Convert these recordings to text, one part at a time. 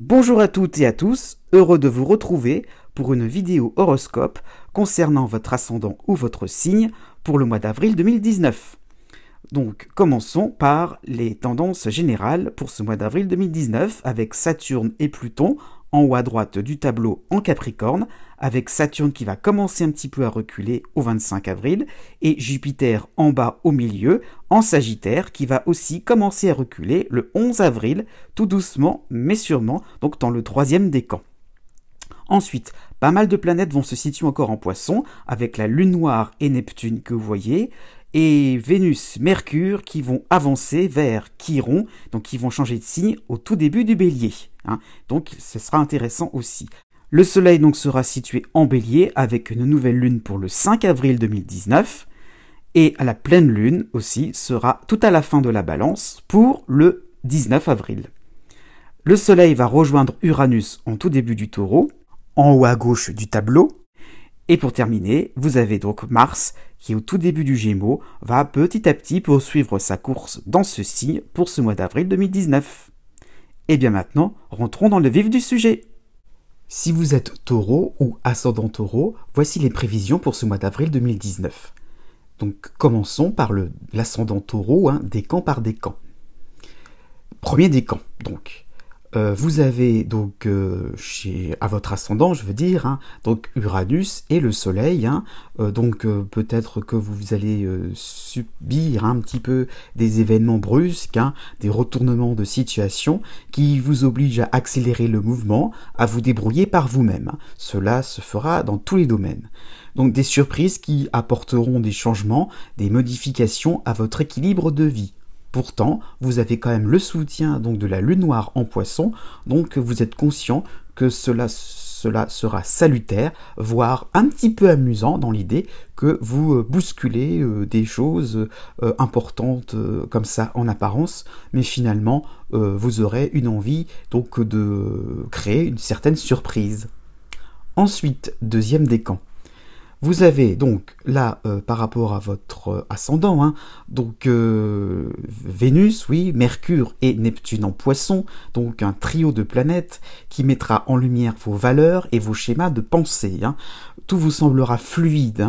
Bonjour à toutes et à tous, heureux de vous retrouver pour une vidéo horoscope concernant votre ascendant ou votre signe pour le mois d'avril 2019. Donc commençons par les tendances générales pour ce mois d'avril 2019 avec Saturne et Pluton en haut à droite du tableau en Capricorne, avec Saturne qui va commencer un petit peu à reculer au 25 avril, et Jupiter en bas au milieu, en Sagittaire, qui va aussi commencer à reculer le 11 avril, tout doucement mais sûrement, donc dans le troisième décan. Ensuite, pas mal de planètes vont se situer encore en Poisson, avec la Lune noire et Neptune que vous voyez, et Vénus, Mercure qui vont avancer vers Chiron, donc qui vont changer de signe au tout début du Bélier. Donc ce sera intéressant aussi. Le Soleil donc sera situé en Bélier avec une nouvelle lune pour le 5 avril 2019, et à la pleine lune aussi sera tout à la fin de la Balance pour le 19 avril. Le Soleil va rejoindre Uranus en tout début du Taureau, en haut à gauche du tableau. Et pour terminer, vous avez donc Mars, qui au tout début du Gémeaux, va petit à petit poursuivre sa course dans ce signe pour ce mois d'avril 2019. Et bien maintenant, rentrons dans le vif du sujet. Si vous êtes Taureau ou ascendant Taureau, voici les prévisions pour ce mois d'avril 2019. Donc commençons par l'ascendant Taureau, décan par décan. Premier décan, donc. Vous avez donc à votre ascendant, je veux dire, donc Uranus et le Soleil, donc peut-être que vous allez subir un petit peu des événements brusques, des retournements de situation qui vous obligent à accélérer le mouvement, à vous débrouiller par vous-même. Cela se fera dans tous les domaines. Donc des surprises qui apporteront des changements, des modifications à votre équilibre de vie. Pourtant, vous avez quand même le soutien donc de la Lune noire en Poisson, donc vous êtes conscient que cela sera salutaire, voire un petit peu amusant dans l'idée que vous bousculez des choses importantes comme ça en apparence, mais finalement vous aurez une envie donc de créer une certaine surprise. Ensuite, deuxième décan. Vous avez donc là, par rapport à votre ascendant, donc Vénus, oui, Mercure et Neptune en Poisson, donc un trio de planètes qui mettra en lumière vos valeurs et vos schémas de pensée. Tout vous semblera fluide,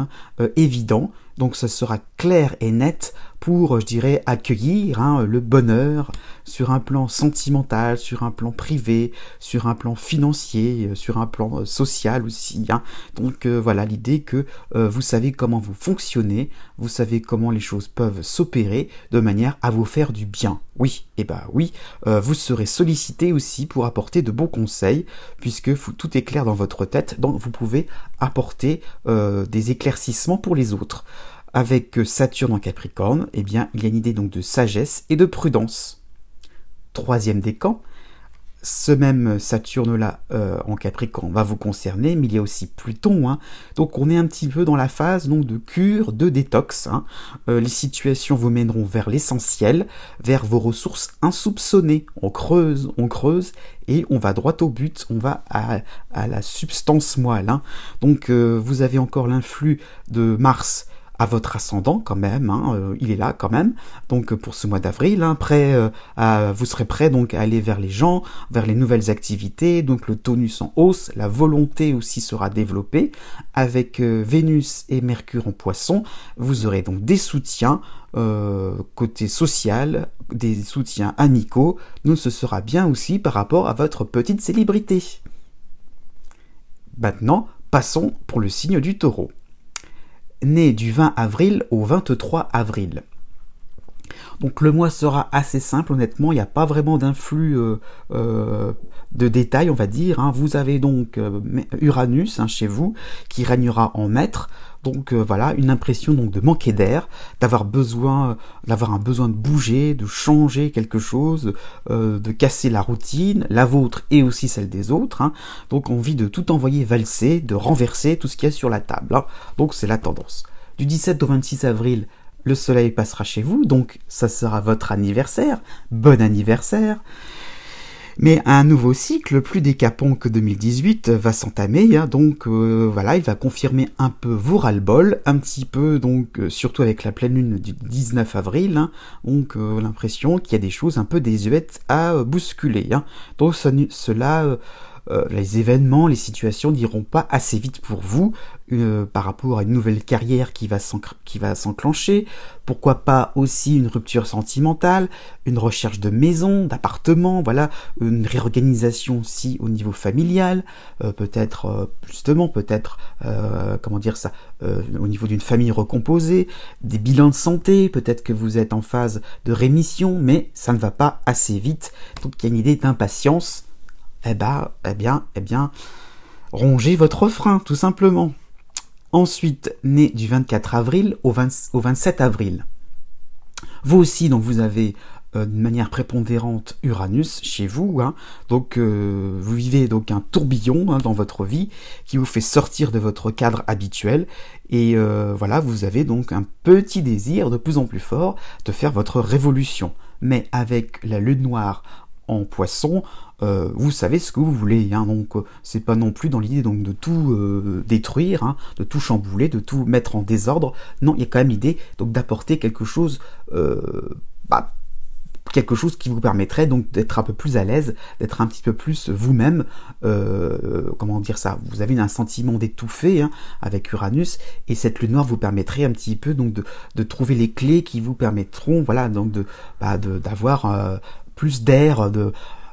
évident, donc ça sera clair et net pour, je dirais, accueillir le bonheur sur un plan sentimental, sur un plan privé, sur un plan financier, sur un plan social aussi. Donc voilà l'idée que vous savez comment vous fonctionnez, vous savez comment les choses peuvent s'opérer de manière à vous faire du bien. Oui, vous serez sollicité aussi pour apporter de bons conseils, puisque tout est clair dans votre tête, donc vous pouvez apporter des éclaircissements pour les autres. Avec Saturne en Capricorne, il y a une idée donc de sagesse et de prudence. Troisième décan, ce même Saturne-là en Capricorne va vous concerner, mais il y a aussi Pluton. Donc on est un petit peu dans la phase donc, de cure, de détox. Les situations vous mèneront vers l'essentiel, vers vos ressources insoupçonnées. On creuse, et on va droit au but, on va à la substance moelle. Donc vous avez encore l'influx de Mars à votre ascendant quand même, il est là quand même, donc pour ce mois d'avril, vous serez prêt donc à aller vers les gens, vers les nouvelles activités, donc le tonus en hausse, la volonté aussi sera développée, avec Vénus et Mercure en Poisson, vous aurez donc des soutiens côté social, des soutiens amicaux, donc ce sera bien aussi par rapport à votre petite célébrité. Maintenant, passons pour le signe du Taureau. Né du 20 avril au 23 avril. Donc le mois sera assez simple, honnêtement, il n'y a pas vraiment d'influx de détails, on va dire. Vous avez donc Uranus chez vous, qui régnera en maître. Donc voilà, une impression donc de manquer d'air, d'avoir un besoin de bouger, de changer quelque chose, de casser la routine, la vôtre et aussi celle des autres. Donc envie de tout envoyer valser, de renverser tout ce qu'il y a sur la table. Donc c'est la tendance. Du 17 au 26 avril, le soleil passera chez vous, donc ça sera votre anniversaire. Bon anniversaire. Mais un nouveau cycle, plus décapant que 2018, va s'entamer, hein, donc voilà, il va confirmer un peu vos ras-le-bol, un petit peu, donc surtout avec la pleine lune du 19 avril, hein, donc l'impression qu'il y a des choses un peu désuètes à bousculer. Hein. Donc cela... les événements, les situations n'iront pas assez vite pour vous par rapport à une nouvelle carrière qui va s'enclencher. Pourquoi pas aussi une rupture sentimentale, une recherche de maison, d'appartement, voilà, une réorganisation aussi au niveau familial, peut-être justement, peut-être comment dire ça, au niveau d'une famille recomposée, des bilans de santé, peut-être que vous êtes en phase de rémission, mais ça ne va pas assez vite. Donc il y a une idée d'impatience. Eh bien, rongez votre frein, tout simplement. Ensuite, né du 24 avril au 27 avril. Vous aussi, donc, vous avez de manière prépondérante Uranus chez vous, hein. Donc vous vivez donc un tourbillon, hein, dans votre vie qui vous fait sortir de votre cadre habituel et voilà, vous avez donc un petit désir de plus en plus fort de faire votre révolution. Mais avec la lune noire en Poisson, vous savez ce que vous voulez, hein, donc c'est pas non plus dans l'idée donc de tout détruire, hein, de tout chambouler, de tout mettre en désordre. Non, il y a quand même l'idée donc d'apporter quelque chose, quelque chose qui vous permettrait donc d'être un peu plus à l'aise, d'être un petit peu plus vous-même. Comment dire ça, vous avez un sentiment d'étouffer, hein, avec Uranus, et cette lune noire vous permettrait un petit peu donc de trouver les clés qui vous permettront, voilà, donc d'avoir plus d'air,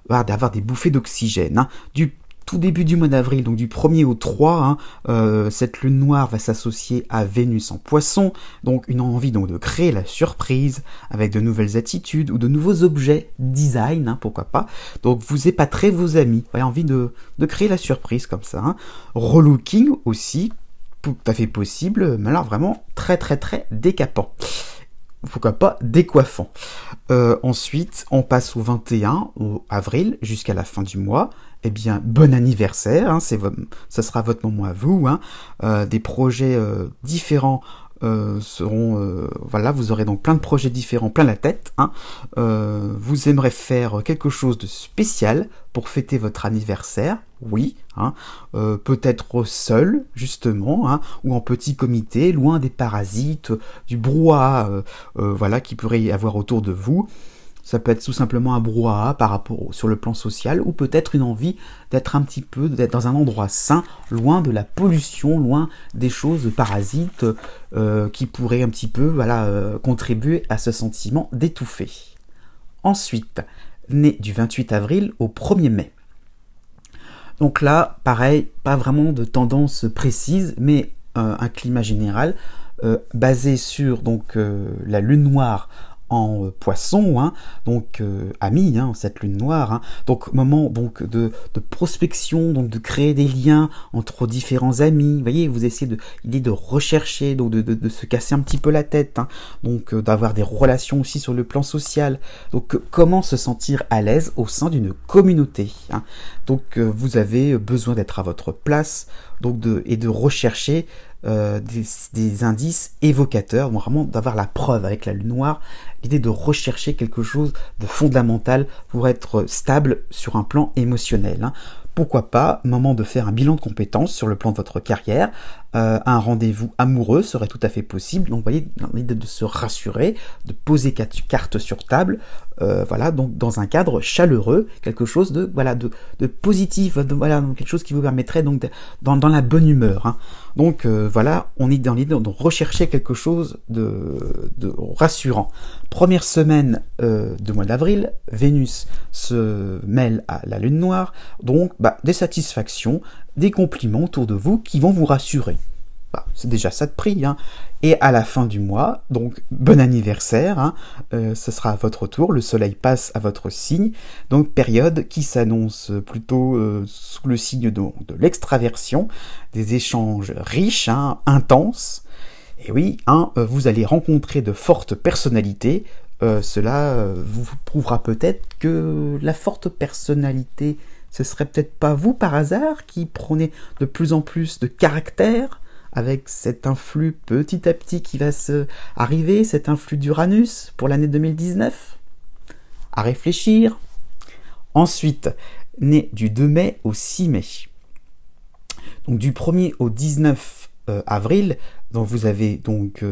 d'avoir des bouffées d'oxygène. Hein. Du tout début du mois d'avril, donc du 1er au 3, hein, cette lune noire va s'associer à Vénus en Poisson, donc une envie donc de créer la surprise avec de nouvelles attitudes ou de nouveaux objets, design, hein, pourquoi pas. Donc vous épaterez vos amis, vous avez envie de créer la surprise comme ça. Hein. Relooking aussi, tout à fait possible, mais alors vraiment très décapant. Pourquoi pas décoiffant. Ensuite, on passe au 21 avril jusqu'à la fin du mois. Eh bien, bon anniversaire, hein, ça sera votre moment à vous. Hein. Des projets différents seront... voilà, vous aurez donc plein de projets différents, plein la tête. Hein. Vous aimerez faire quelque chose de spécial pour fêter votre anniversaire, oui. Hein. Peut-être seul, justement, hein, ou en petit comité, loin des parasites, du brouhaha voilà, qui pourrait y avoir autour de vous. Ça peut être tout simplement un brouhaha sur le plan social, ou peut-être une envie d'être dans un endroit sain, loin de la pollution, loin des choses parasites qui pourraient un petit peu, voilà, contribuer à ce sentiment d'étouffer. Ensuite, né du 28 avril au 1er mai. Donc là, pareil, pas vraiment de tendance précise, mais un climat général basé sur donc la lune noire en Poisson, hein, donc ami, hein, cette lune noire, hein, donc moment donc de prospection, donc de créer des liens entre différents amis. Vous voyez, vous essayez l'idée de rechercher, donc de se casser un petit peu la tête, hein, donc d'avoir des relations aussi sur le plan social. Donc comment se sentir à l'aise au sein d'une communauté, hein. Donc vous avez besoin d'être à votre place, donc de rechercher des indices évocateurs, donc vraiment d'avoir la preuve avec la lune noire, l'idée de rechercher quelque chose de fondamental pour être stable sur un plan émotionnel. Hein. Pourquoi pas, moment de faire un bilan de compétences sur le plan de votre carrière, un rendez-vous amoureux serait tout à fait possible, donc vous voyez, l'idée de se rassurer, de poser cartes sur table, voilà, donc dans un cadre chaleureux, quelque chose de positif, voilà, quelque chose qui vous permettrait donc dans la bonne humeur. Hein. Donc voilà, on est dans l'idée de rechercher quelque chose de rassurant. Première semaine du mois d'avril, Vénus se mêle à la lune noire, donc des satisfactions, des compliments autour de vous qui vont vous rassurer. C'est déjà ça de prix. Hein. Et à la fin du mois, donc bon anniversaire, hein, ce sera à votre tour, le soleil passe à votre signe, donc période qui s'annonce plutôt sous le signe de l'extraversion, des échanges riches, hein, intenses, et oui, hein, vous allez rencontrer de fortes personnalités, cela vous prouvera peut-être que la forte personnalité, ce serait peut-être pas vous par hasard qui prenez de plus en plus de caractère, avec cet influx petit à petit qui va arriver, cet influx d'Uranus pour l'année 2019. À réfléchir. Ensuite, né du 2 mai au 6 mai. Donc du 1er au 19 avril, donc vous avez donc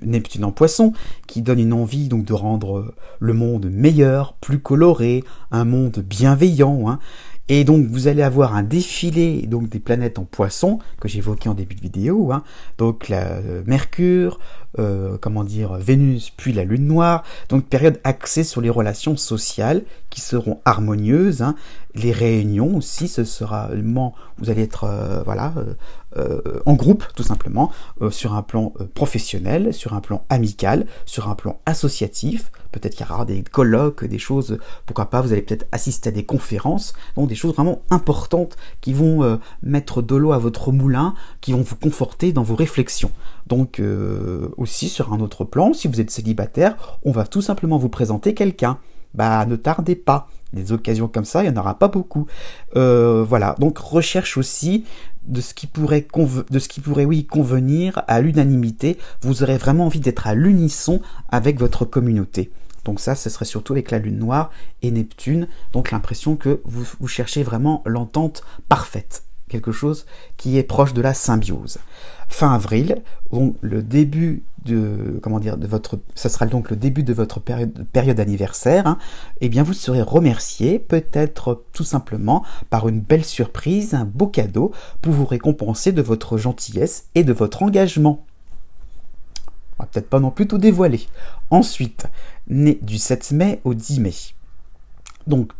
Neptune en Poisson qui donne une envie donc de rendre le monde meilleur, plus coloré, un monde bienveillant, hein. Et donc vous allez avoir un défilé donc des planètes en Poisson que j'évoquais en début de vidéo, hein. Donc Mercure, Vénus, puis la Lune noire. Donc période axée sur les relations sociales qui seront harmonieuses, hein. Les réunions aussi, ce sera le moment où vous allez être en groupe tout simplement, sur un plan professionnel, sur un plan amical, sur un plan associatif. Peut-être qu'il y aura des colloques, des choses, pourquoi pas, vous allez peut-être assister à des conférences, donc des choses vraiment importantes qui vont mettre de l'eau à votre moulin, qui vont vous conforter dans vos réflexions. Donc aussi sur un autre plan, si vous êtes célibataire, on va tout simplement vous présenter quelqu'un. Bah ne tardez pas, des occasions comme ça, il n'y en aura pas beaucoup. Voilà, donc recherche aussi de ce qui pourrait convenir à l'unanimité. Vous aurez vraiment envie d'être à l'unisson avec votre communauté. Donc ça, ce serait surtout avec la Lune noire et Neptune, donc l'impression que vous cherchez vraiment l'entente parfaite, quelque chose qui est proche de la symbiose. Fin avril, le début ça sera donc le début de votre période anniversaire, hein. Eh bien vous serez remercié, peut-être tout simplement par une belle surprise, un beau cadeau pour vous récompenser de votre gentillesse et de votre engagement. On va peut-être pas non plus tout dévoiler. Ensuite, né du 7 mai au 10 mai. Donc,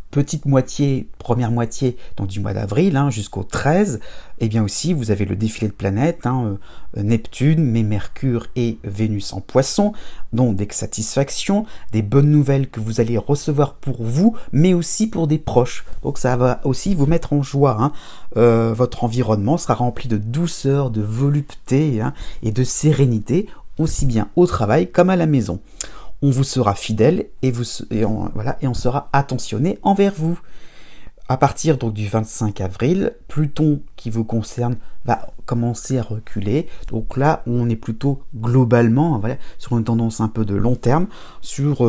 première moitié donc, du mois d'avril, hein, jusqu'au 13, et bien aussi, vous avez le défilé de planètes, hein, Neptune, mais Mercure et Vénus en Poisson, donc des satisfactions, des bonnes nouvelles que vous allez recevoir pour vous, mais aussi pour des proches. Donc, ça va aussi vous mettre en joie, hein. Votre environnement sera rempli de douceur, de volupté, hein, et de sérénité, aussi bien au travail comme à la maison. On vous sera fidèle et on sera attentionné envers vous. À partir donc du 25 avril, Pluton qui vous concerne va commencer à reculer. Donc là, on est plutôt globalement sur une tendance un peu de long terme, sur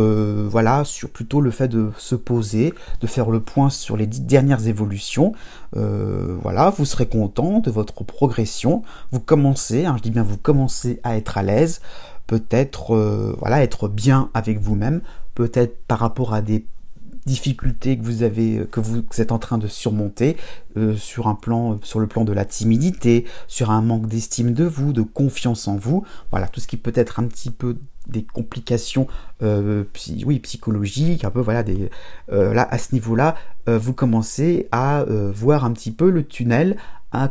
plutôt le fait de se poser, de faire le point sur les dernières évolutions. Vous serez content de votre progression. Vous commencez, je dis bien vous commencez à être à l'aise. Peut-être être bien avec vous-même, peut-être par rapport à des difficultés que vous êtes en train de surmonter sur le plan de la timidité, sur un manque d'estime de vous, de confiance en vous, voilà, tout ce qui peut être un petit peu des complications psychologiques, un peu là à ce niveau-là, vous commencez à voir un petit peu le tunnel,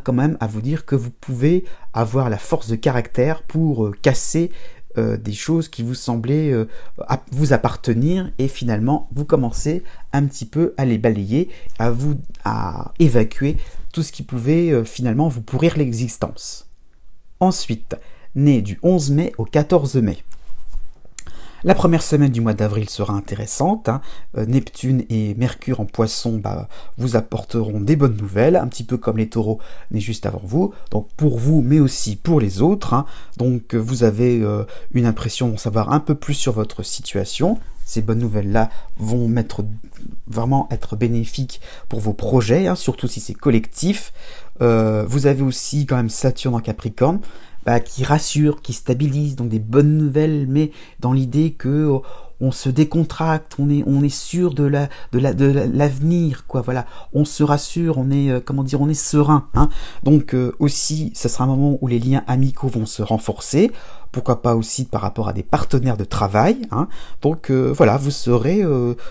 quand même à vous dire que vous pouvez avoir la force de caractère pour casser des choses qui vous semblaient vous appartenir, et finalement vous commencez un petit peu à les balayer, à évacuer tout ce qui pouvait finalement vous pourrir l'existence. Ensuite, né du 11 mai au 14 mai. La première semaine du mois d'avril sera intéressante, hein. Neptune et Mercure en Poisson vous apporteront des bonnes nouvelles, un petit peu comme les taureaux nés juste avant vous, donc pour vous mais aussi pour les autres, hein. Donc vous avez une impression d'en savoir un peu plus sur votre situation. Ces bonnes nouvelles-là vont vraiment être bénéfiques pour vos projets, hein, surtout si c'est collectif. Vous avez aussi quand même Saturne en Capricorne, qui rassure, qui stabilise, donc des bonnes nouvelles, mais dans l'idée que on se décontracte, on est sûr de l'avenir, quoi. Voilà, on se rassure, on est serein, hein. Donc aussi, ce sera un moment où les liens amicaux vont se renforcer. Pourquoi pas aussi par rapport à des partenaires de travail, hein. Donc vous serez,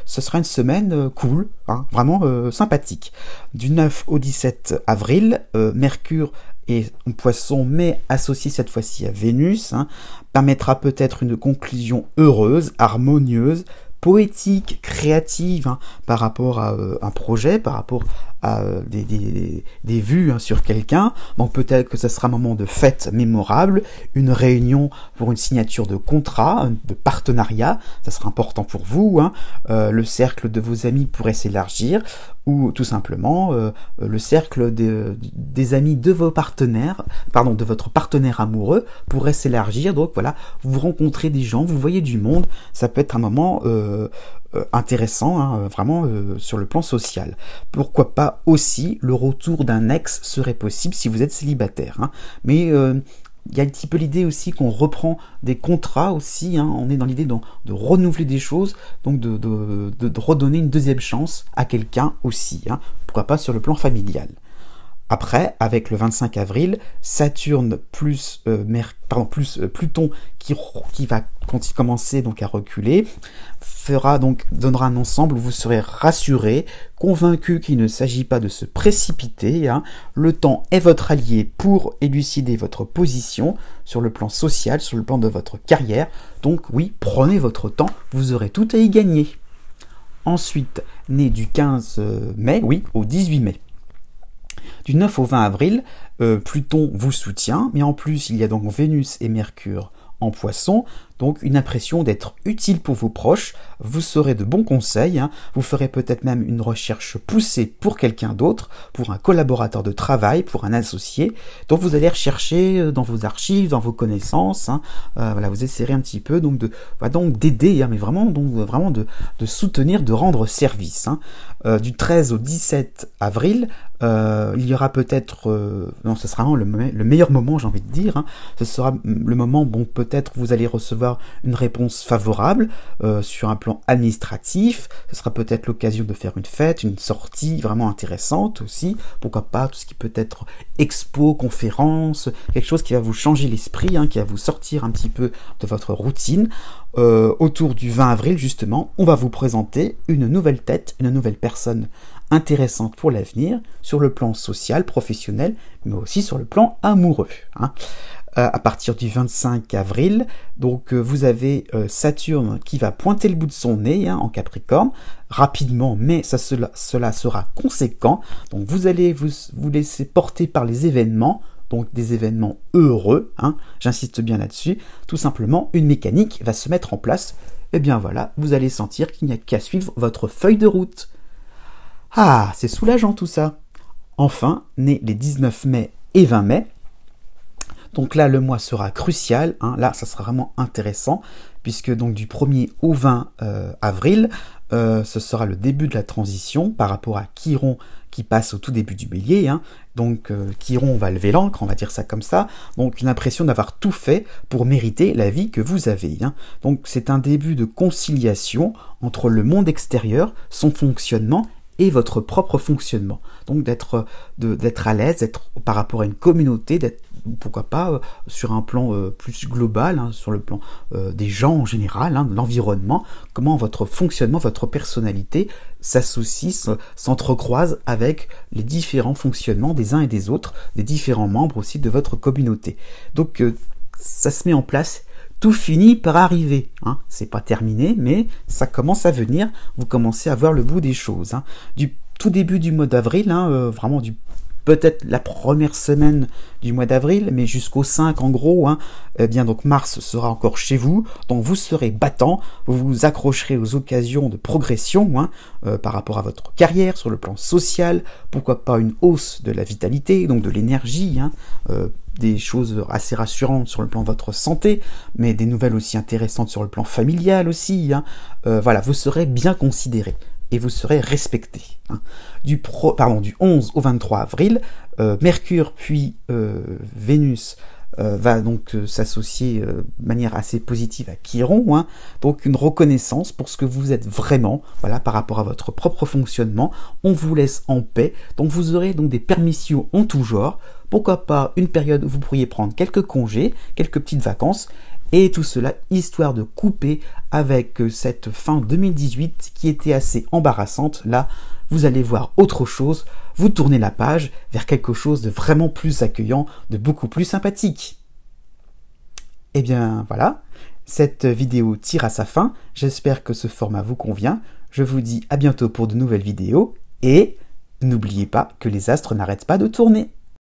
ce sera une semaine cool, hein, vraiment sympathique. Du 9 au 17 avril, Mercure et en Poisson, mais associé cette fois-ci à Vénus, hein, permettra peut-être une conclusion heureuse, harmonieuse, poétique, créative, hein, par rapport à un projet, par rapport à des vues, hein, sur quelqu'un. Donc peut-être que ça sera un moment de fête mémorable, une réunion pour une signature de contrat, de partenariat, ça sera important pour vous, hein. Le cercle de vos amis pourrait s'élargir, ou tout simplement le cercle des amis de votre partenaire amoureux pourrait s'élargir. Donc voilà, vous rencontrez des gens, vous voyez du monde, ça peut être un moment intéressant, hein, vraiment sur le plan social. Pourquoi pas aussi le retour d'un ex serait possible si vous êtes célibataire, hein. Mais il y a un petit peu l'idée aussi qu'on reprend des contrats aussi, hein. On est dans l'idée de renouveler des choses, donc de redonner une deuxième chance à quelqu'un aussi, hein. Pourquoi pas sur le plan familial. Après, avec le 25 avril, Saturne plus Pluton qui va commencer donc à reculer, donnera un ensemble où vous serez rassuré, convaincu qu'il ne s'agit pas de se précipiter, hein. Le temps est votre allié pour élucider votre position sur le plan social, sur le plan de votre carrière. Donc oui, prenez votre temps, vous aurez tout à y gagner. Ensuite, né du 15 mai, oui, au 18 mai. Du 9 au 20 avril, Pluton vous soutient, mais en plus il y a donc Vénus et Mercure en Poisson, donc une impression d'être utile pour vos proches, vous serez de bons conseils, hein. Vous ferez peut-être même une recherche poussée pour quelqu'un d'autre, pour un collaborateur de travail, pour un associé, donc vous allez rechercher dans vos archives, dans vos connaissances, hein. Voilà, vous essayerez un petit peu donc d'aider, hein, mais vraiment de soutenir, de rendre service, hein. Du 13 au 17 avril, il y aura peut-être, non, ce sera vraiment le meilleur moment, j'ai envie de dire, hein. Ce sera le moment, bon, peut-être vous allez recevoir une réponse favorable sur un plan administratif. Ce sera peut-être l'occasion de faire une fête, une sortie vraiment intéressante aussi. Pourquoi pas tout ce qui peut être expo, conférence, quelque chose qui va vous changer l'esprit, hein, qui va vous sortir un petit peu de votre routine. Autour du 20 avril, justement, on va vous présenter une nouvelle tête, une nouvelle personne intéressante pour l'avenir, sur le plan social, professionnel, mais aussi sur le plan amoureux, hein. À partir du 25 avril, donc vous avez Saturne qui va pointer le bout de son nez, hein, en Capricorne, rapidement, mais cela sera conséquent. Donc vous allez vous laisser porter par les événements, donc des événements heureux, hein, j'insiste bien là-dessus. Tout simplement, une mécanique va se mettre en place. Et bien voilà, vous allez sentir qu'il n'y a qu'à suivre votre feuille de route. Ah, c'est soulageant tout ça. Enfin, nés les 19 mai et 20 mai, donc là, le mois sera crucial, hein. Là, ça sera vraiment intéressant, puisque donc du 1er au 20 avril, ce sera le début de la transition par rapport à Chiron qui passe au tout début du bélier, hein. Donc Chiron va lever l'ancre, on va dire ça comme ça, donc une impression d'avoir tout fait pour mériter la vie que vous avez, hein. Donc c'est un début de conciliation entre le monde extérieur, son fonctionnement, et votre propre fonctionnement. Donc d'être à l'aise, par rapport à une communauté, d'être, pourquoi pas, sur un plan plus global, hein, sur le plan des gens en général, hein, de l'environnement, comment votre fonctionnement, votre personnalité s'associe, s'entrecroise avec les différents fonctionnements des uns et des autres, des différents membres aussi de votre communauté. Donc ça se met en place. Tout finit par arriver, hein. C'est pas terminé, mais ça commence à venir, vous commencez à voir le bout des choses, hein. Du tout début du mois d'avril, hein, vraiment peut-être la première semaine du mois d'avril, mais jusqu'au 5 en gros, hein, eh bien donc Mars sera encore chez vous, donc vous serez battant, vous vous accrocherez aux occasions de progression, hein, par rapport à votre carrière, sur le plan social, pourquoi pas une hausse de la vitalité, donc de l'énergie, hein, des choses assez rassurantes sur le plan de votre santé, mais des nouvelles aussi intéressantes sur le plan familial aussi, hein. Voilà, vous serez bien considéré et vous serez respecté, hein. Du 11 au 23 avril, Mercure puis Vénus va donc s'associer de manière assez positive à Chiron, hein. Donc une reconnaissance pour ce que vous êtes vraiment, voilà, par rapport à votre propre fonctionnement. On vous laisse en paix, donc vous aurez donc des permissions en tout genre. Pourquoi pas une période où vous pourriez prendre quelques congés, quelques petites vacances, et tout cela histoire de couper avec cette fin 2018 qui était assez embarrassante. Là, vous allez voir autre chose, vous tournez la page vers quelque chose de vraiment plus accueillant, de beaucoup plus sympathique. Et bien voilà, cette vidéo tire à sa fin, j'espère que ce format vous convient. Je vous dis à bientôt pour de nouvelles vidéos, et n'oubliez pas que les astres n'arrêtent pas de tourner.